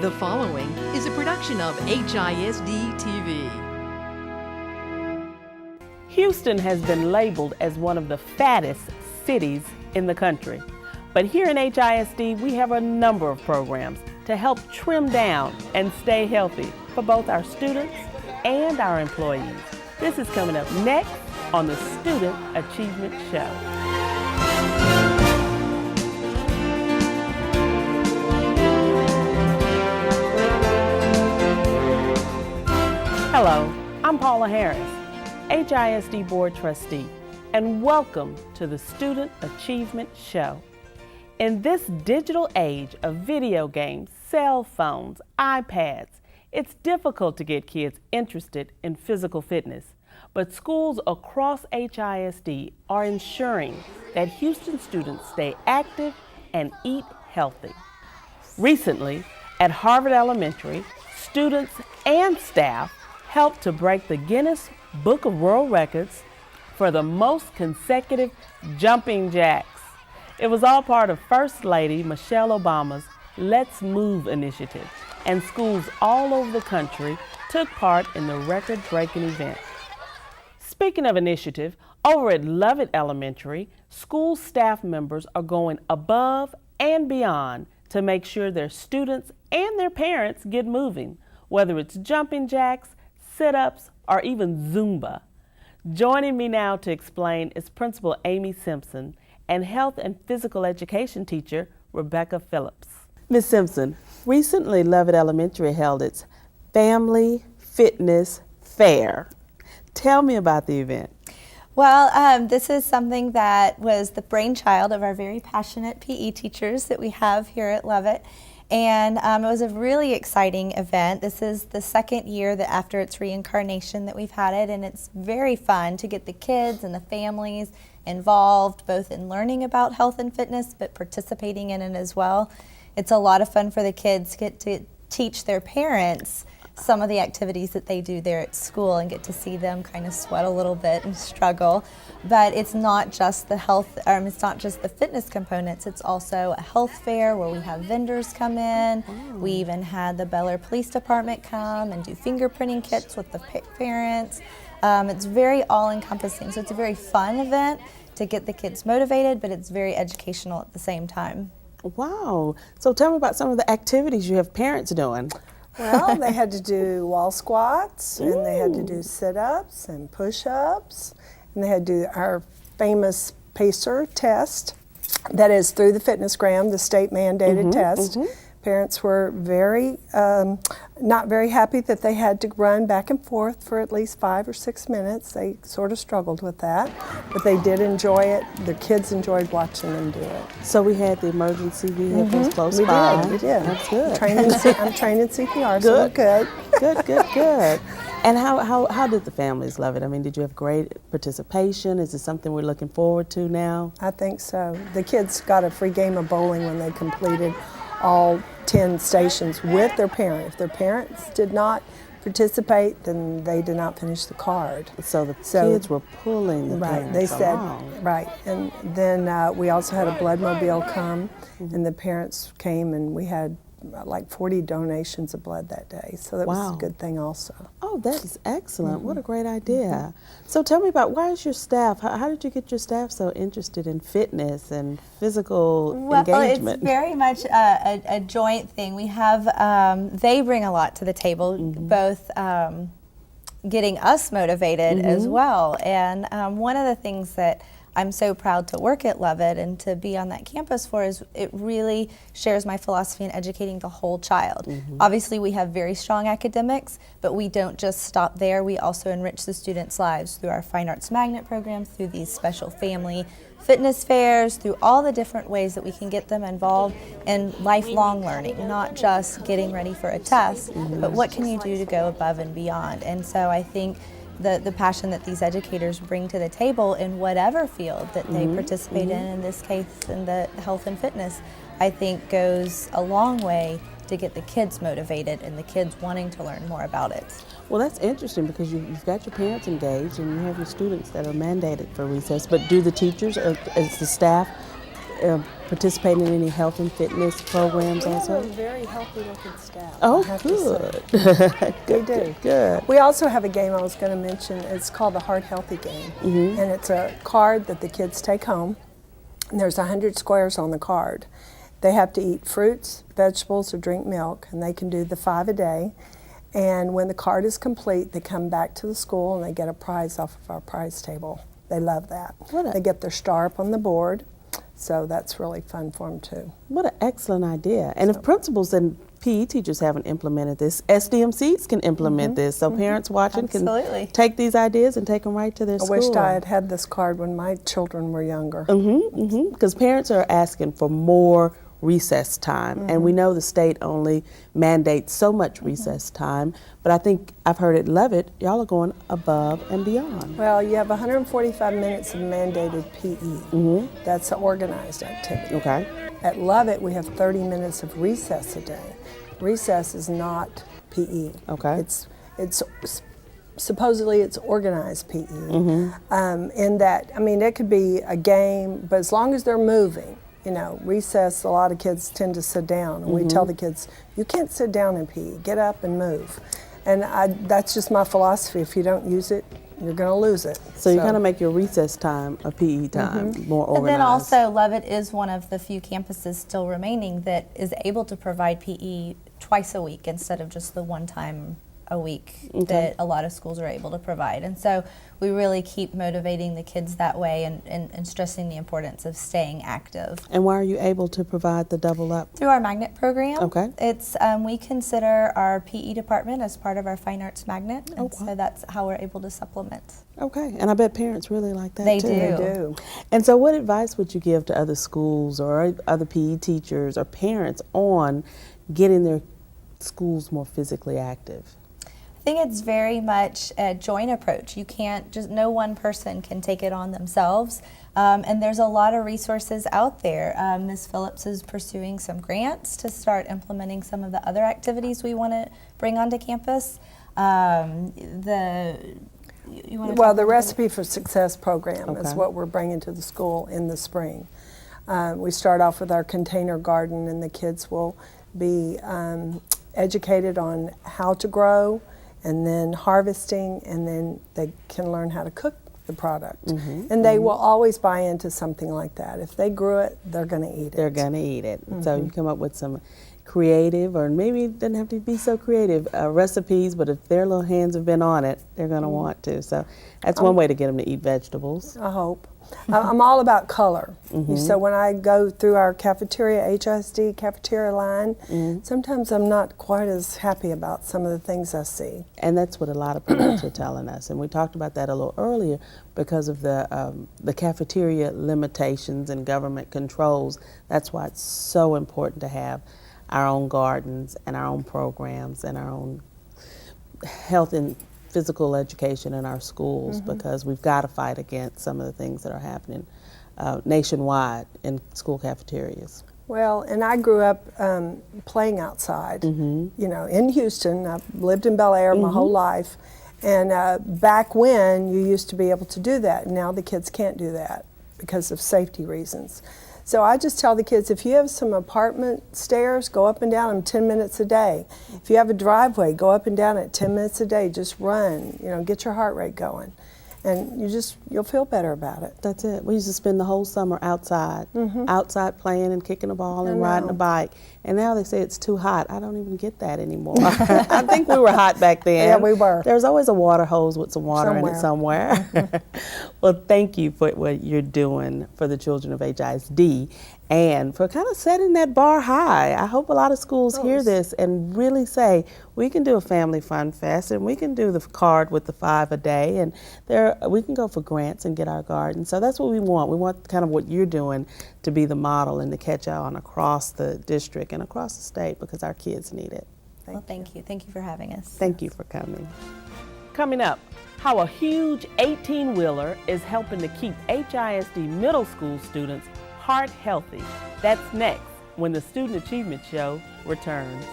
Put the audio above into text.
The following is a production of HISD TV. Houston has been labeled as one of the fattest cities in the country. But here in HISD, we have a number of programs to help trim down and stay healthy for both our students and our employees. This is coming up next on the Student Achievement Show. Hello, I'm Paula Harris, HISD Board Trustee, and welcome to the Student Achievement Show. In this digital age of video games, cell phones, iPads, it's difficult to get kids interested in physical fitness, but schools across HISD are ensuring that Houston students stay active and eat healthy. Recently, at Lovett Elementary, students and staff helped to break the Guinness Book of World Records for the most consecutive jumping jacks. It was all part of First Lady Michelle Obama's Let's Move initiative, and schools all over the country took part in the record-breaking event. Speaking of initiative, over at Lovett Elementary, school staff members are going above and beyond to make sure their students and their parents get moving, whether it's jumping jacks, sit-ups, or even Zumba. Joining me now to explain is Principal Amy Simpson and Health and Physical Education teacher Rebecca Phillips. Ms. Simpson, recently Lovett Elementary held its Family Fitness Fair. Tell me about the event. Well, this is something that was the brainchild of our very passionate PE teachers that we have here at Lovett. And it was a really exciting event. This is the second year that after its reincarnation that we've had it, and it's very fun to get the kids and the families involved, both in learning about health and fitness, but participating in it as well. It's a lot of fun for the kids to get to teach their parents some of the activities that they do there at school and get to see them kind of sweat a little bit and struggle. But it's not just the health, it's not just the fitness components, it's also a health fair where we have vendors come in. We even had the Bel Air Police Department come and do fingerprinting kits with the parents. It's very all-encompassing, so it's a very fun event to get the kids motivated, but it's very educational at the same time. Wow, so tell me about some of the activities you have parents doing. Well, they had to do wall squats, and they had to do sit-ups and push-ups, and they had to do our famous PACER test. That is through the Fitnessgram, the state-mandated test. Parents were not very happy that they had to run back and forth for at least 5 or 6 minutes. They sort of struggled with that, but they did enjoy it. The kids enjoyed watching them do it. So we had the emergency vehicles close by. We did. That's good. I'm trained in CPR, so we're good. Good. And how did the families love it? I mean, did you have great participation? Is this something we're looking forward to now? I think so. The kids got a free game of bowling when they completed all 10 stations with their parent. If their parents did not participate, then they did not finish the card. So the kids were pulling the parents they said, along. Right. And then we also had a bloodmobile come, and the parents came, and we had like 40 donations of blood that day. So that was a good thing also. Oh, that is excellent. What a great idea. So tell me about, why is your staff, how did you get your staff so interested in fitness and physical engagement? Well, it's very much a joint thing. We have, they bring a lot to the table, both getting us motivated as well. And one of the things that I'm so proud to work at Lovett and to be on that campus for is it really shares my philosophy in educating the whole child. Obviously we have very strong academics, but we don't just stop there. We also enrich the students' lives through our Fine Arts Magnet program, through these special family fitness fairs, through all the different ways that we can get them involved in lifelong learning, not just getting ready for a test, but what can you do to go above and beyond. And so I think the passion that these educators bring to the table in whatever field that they participate in this case in the health and fitness, I think goes a long way to get the kids motivated and the kids wanting to learn more about it. Well, that's interesting because you've got your parents engaged and you have your students that are mandated for recess, but do the teachers, as the staff, participate in any health and fitness programs We have also? a very healthy looking staff. Oh, I have to say. good. We do. Good. We also have a game I was going to mention. It's called the Heart Healthy game. And it's a card that the kids take home. And there's 100 squares on the card. They have to eat fruits, vegetables, or drink milk, and they can do the 5 a day. And when the card is complete, they come back to the school and they get a prize off of our prize table. They love that. They get their star up on the board, so that's really fun for them too. What an excellent idea. And if principals and PE teachers haven't implemented this, SDMCs can implement this, so parents watching Absolutely. can take these ideas and take them right to their I school. wished I had had this card when my children were younger. Because parents are asking for more recess time, and we know the state only mandates so much recess time, but I think I've heard at Lovett, y'all are going above and beyond. Well, you have 145 minutes of mandated PE. That's an organized activity. Okay. At Lovett, we have 30 minutes of recess a day. Recess is not PE. Okay. It's supposedly it's organized PE. In that, I mean, it could be a game, but as long as they're moving. You know, recess, a lot of kids tend to sit down, and we tell the kids, you can't sit down in PE, get up and move. And that's just my philosophy. If you don't use it, you're going to lose it. So you kind of make your recess time a PE time, more organized. And then also, Lovett is one of the few campuses still remaining that is able to provide PE twice a week instead of just the one time a week that a lot of schools are able to provide. And so we really keep motivating the kids that way and stressing the importance of staying active. And why are you able to provide the double up? Through our magnet program. Okay. It's we consider our PE department as part of our fine arts magnet, and so that's how we're able to supplement. Okay, and I bet parents really like that They too. do. They do. And so what advice would you give to other schools or other PE teachers or parents on getting their schools more physically active? I think it's very much a joint approach. You can't just, no one person can take it on themselves. And there's a lot of resources out there. Ms. Phillips is pursuing some grants to start implementing some of the other activities we want to bring onto campus. The Recipe for Success program is what we're bringing to the school in the spring. We start off with our container garden, and the kids will be educated on how to grow, and then harvesting, and then they can learn how to cook the product. And they will always buy into something like that. If they grew it, they're going to eat it. They're going to eat it. So you come up with some creative, or maybe it doesn't have to be so creative, recipes, but if their little hands have been on it, they're going to want to. So that's one way to get them to eat vegetables. I hope. I'm all about color. So when I go through our cafeteria, HISD cafeteria line, sometimes I'm not quite as happy about some of the things I see. And that's what a lot of parents are telling us. And we talked about that a little earlier because of the cafeteria limitations and government controls. That's why it's so important to have our own gardens and our own programs and our own health and physical education in our schools, because we've got to fight against some of the things that are happening nationwide in school cafeterias. Well, and I grew up playing outside, you know, in Houston. I've lived in Bel Air my whole life. And back when, you used to be able to do that. Now the kids can't do that because of safety reasons. So I just tell the kids, if you have some apartment stairs, go up and down them 10 minutes a day. If you have a driveway, go up and down it 10 minutes a day. Just run, you know, get your heart rate going. And you'll feel better about it. That's it. We used to spend the whole summer outside, outside playing and kicking a ball and riding a bike. And now they say it's too hot. I don't even get that anymore. I think we were hot back then. Yeah, we were. There's always a water hose with some water in it somewhere. Well, thank you for what you're doing for the children of HISD and for kind of setting that bar high. I hope a lot of schools hear this and really say, we can do a family fun fest and we can do the card with the 5 a day, and we can go for grants and get our garden. So that's what we want. We want kind of what you're doing to be the model and to catch on across the district and across the state, because our kids need it. Thank you. Thank you for having us. Thank you for coming. Coming up, how a huge 18-wheeler is helping to keep HISD middle school students heart healthy. That's next when the Student Achievement Show returns.